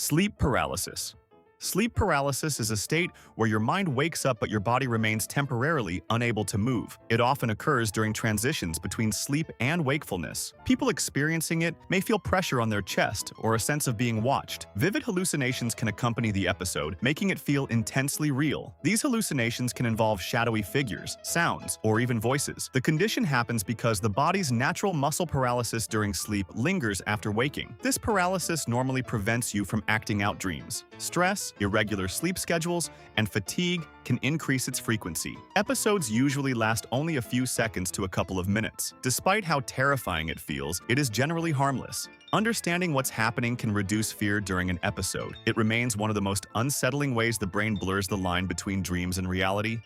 Sleep paralysis. Sleep paralysis is a state where your mind wakes up but your body remains temporarily unable to move. It often occurs during transitions between sleep and wakefulness. People experiencing it may feel pressure on their chest or a sense of being watched. Vivid hallucinations can accompany the episode, making it feel intensely real. These hallucinations can involve shadowy figures, sounds, or even voices. The condition happens because the body's natural muscle paralysis during sleep lingers after waking. This paralysis normally prevents you from acting out dreams. Stress, irregular sleep schedules, and fatigue can increase its frequency. Episodes usually last only a few seconds to a couple of minutes. Despite how terrifying it feels, it is generally harmless. Understanding what's happening can reduce fear during an episode. It remains one of the most unsettling ways the brain blurs the line between dreams and reality.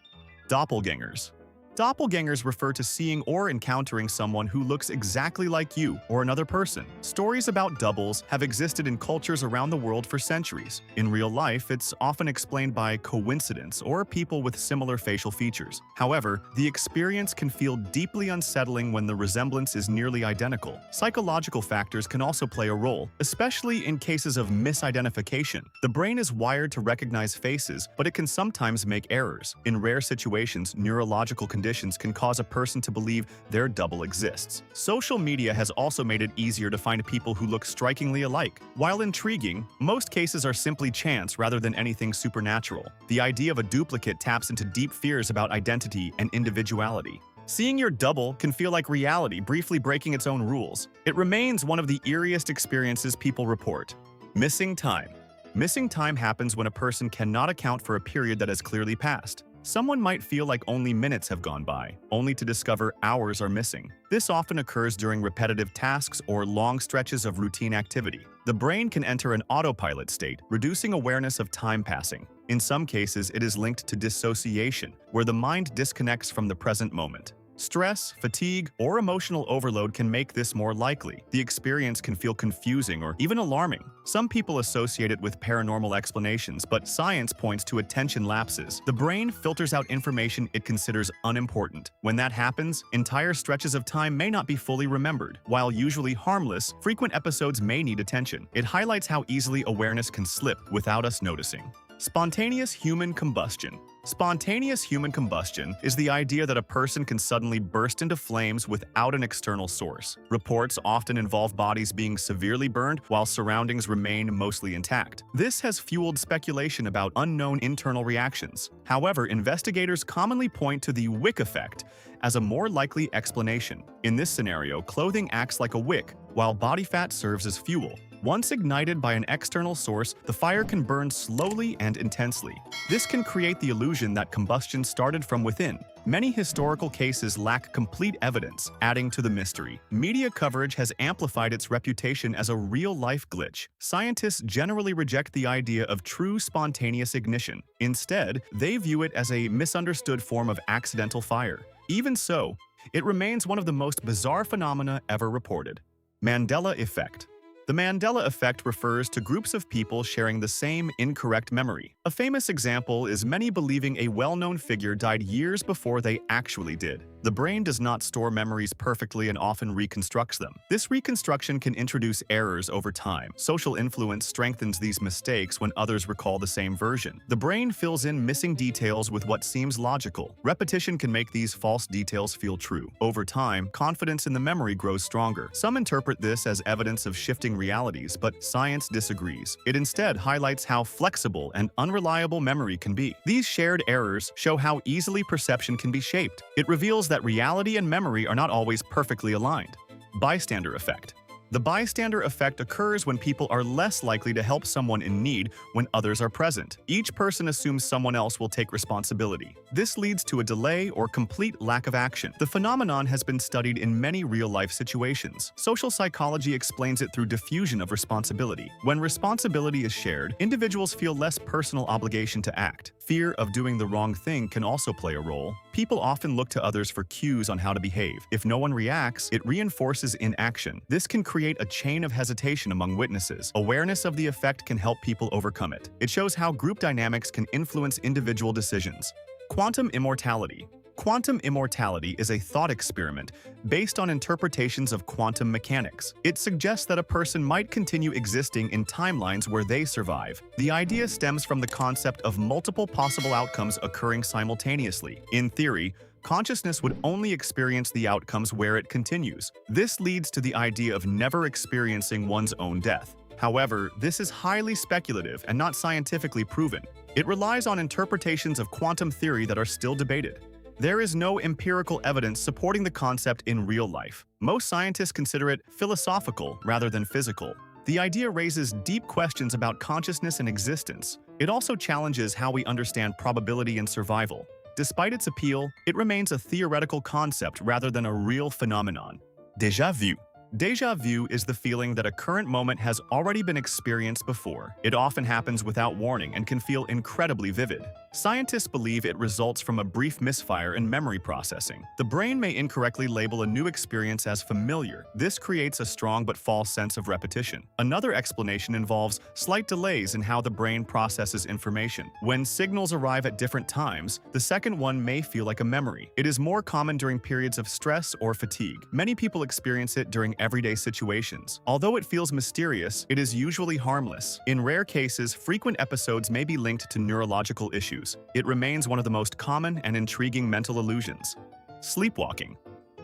Doppelgängers. Doppelgangers refer to seeing or encountering someone who looks exactly like you or another person. Stories about doubles have existed in cultures around the world for centuries. In real life, it's often explained by coincidence or people with similar facial features. However, the experience can feel deeply unsettling when the resemblance is nearly identical. Psychological factors can also play a role, especially in cases of misidentification. The brain is wired to recognize faces, but it can sometimes make errors. In rare situations, neurological conditions can cause a person to believe their double exists. Social media has also made it easier to find people who look strikingly alike. While intriguing, most cases are simply chance rather than anything supernatural. The idea of a duplicate taps into deep fears about identity and individuality. Seeing your double can feel like reality briefly breaking its own rules. It remains one of the eeriest experiences people report. Missing time. Missing time happens when a person cannot account for a period that has clearly passed. Someone might feel like only minutes have gone by, only to discover hours are missing. This often occurs during repetitive tasks or long stretches of routine activity. The brain can enter an autopilot state, reducing awareness of time passing. In some cases, it is linked to dissociation, where the mind disconnects from the present moment. Stress, fatigue, or emotional overload can make this more likely. The experience can feel confusing or even alarming. Some people associate it with paranormal explanations, but science points to attention lapses. The brain filters out information it considers unimportant. When that happens, entire stretches of time may not be fully remembered. While usually harmless, frequent episodes may need attention. It highlights how easily awareness can slip without us noticing. Spontaneous human combustion. Spontaneous human combustion is the idea that a person can suddenly burst into flames without an external source. Reports often involve bodies being severely burned while surroundings remain mostly intact. This has fueled speculation about unknown internal reactions. However, investigators commonly point to the wick effect as a more likely explanation. In this scenario, clothing acts like a wick, while body fat serves as fuel. Once ignited by an external source, the fire can burn slowly and intensely. This can create the illusion that combustion started from within. Many historical cases lack complete evidence, adding to the mystery. Media coverage has amplified its reputation as a real-life glitch. Scientists generally reject the idea of true spontaneous ignition. Instead, they view it as a misunderstood form of accidental fire. Even so, it remains one of the most bizarre phenomena ever reported. Mandela Effect. The Mandela Effect refers to groups of people sharing the same incorrect memory. A famous example is many believing a well-known figure died years before they actually did. The brain does not store memories perfectly and often reconstructs them. This reconstruction can introduce errors over time. Social influence strengthens these mistakes when others recall the same version. The brain fills in missing details with what seems logical. Repetition can make these false details feel true. Over time, confidence in the memory grows stronger. Some interpret this as evidence of shifting realities, but science disagrees. It instead highlights how flexible and unreliable memory can be. These shared errors show how easily perception can be shaped. It reveals that reality and memory are not always perfectly aligned. Bystander Effect. The bystander effect occurs when people are less likely to help someone in need when others are present. Each person assumes someone else will take responsibility. This leads to a delay or complete lack of action. The phenomenon has been studied in many real-life situations. Social psychology explains it through diffusion of responsibility. When responsibility is shared, individuals feel less personal obligation to act. Fear of doing the wrong thing can also play a role. People often look to others for cues on how to behave. If no one reacts, it reinforces inaction. This can create a chain of hesitation among witnesses. Awareness of the effect can help people overcome it. It shows how group dynamics can influence individual decisions. Quantum immortality. Quantum immortality is a thought experiment based on interpretations of quantum mechanics. It suggests that a person might continue existing in timelines where they survive. The idea stems from the concept of multiple possible outcomes occurring simultaneously. In theory, consciousness would only experience the outcomes where it continues. This leads to the idea of never experiencing one's own death. However, this is highly speculative and not scientifically proven. It relies on interpretations of quantum theory that are still debated. There is no empirical evidence supporting the concept in real life. Most scientists consider it philosophical rather than physical. The idea raises deep questions about consciousness and existence. It also challenges how we understand probability and survival. Despite its appeal, it remains a theoretical concept rather than a real phenomenon. Déjà vu. Déjà vu is the feeling that a current moment has already been experienced before. It often happens without warning and can feel incredibly vivid. Scientists believe it results from a brief misfire in memory processing. The brain may incorrectly label a new experience as familiar. This creates a strong but false sense of repetition. Another explanation involves slight delays in how the brain processes information. When signals arrive at different times, the second one may feel like a memory. It is more common during periods of stress or fatigue. Many people experience it during everyday situations. Although it feels mysterious, it is usually harmless. In rare cases, frequent episodes may be linked to neurological issues. It remains one of the most common and intriguing mental illusions. Sleepwalking.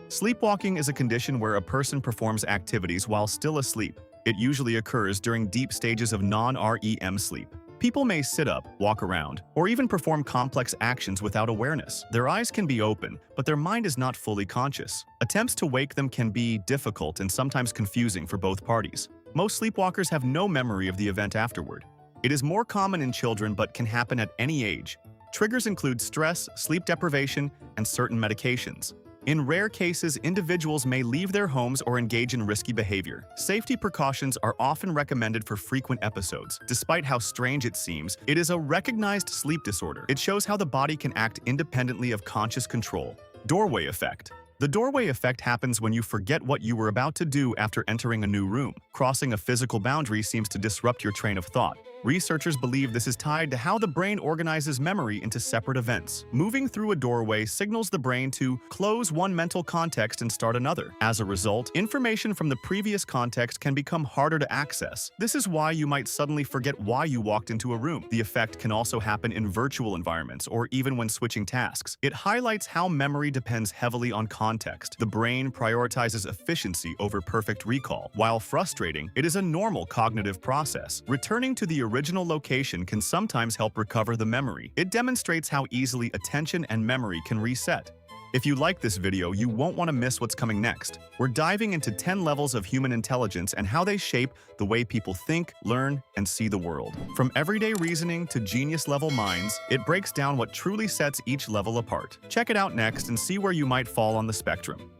Sleepwalking is a condition where a person performs activities while still asleep. It usually occurs during deep stages of non-REM sleep. People may sit up, walk around, or even perform complex actions without awareness. Their eyes can be open, but their mind is not fully conscious. Attempts to wake them can be difficult and sometimes confusing for both parties. Most sleepwalkers have no memory of the event afterward. It is more common in children but can happen at any age. Triggers include stress, sleep deprivation, and certain medications. In rare cases, individuals may leave their homes or engage in risky behavior. Safety precautions are often recommended for frequent episodes. Despite how strange it seems, it is a recognized sleep disorder. It shows how the body can act independently of conscious control. Doorway effect. The doorway effect happens when you forget what you were about to do after entering a new room. Crossing a physical boundary seems to disrupt your train of thought. Researchers believe this is tied to how the brain organizes memory into separate events. Moving through a doorway signals the brain to close one mental context and start another. As a result, information from the previous context can become harder to access. This is why you might suddenly forget why you walked into a room. The effect can also happen in virtual environments or even when switching tasks. It highlights how memory depends heavily on context. The brain prioritizes efficiency over perfect recall. While frustrating, it is a normal cognitive process. Returning to the original location can sometimes help recover the memory. It demonstrates how easily attention and memory can reset. If you like this video, you won't want to miss what's coming next. We're diving into 10 levels of human intelligence and how they shape the way people think, learn, and see the world. From everyday reasoning to genius-level minds, it breaks down what truly sets each level apart. Check it out next and see where you might fall on the spectrum.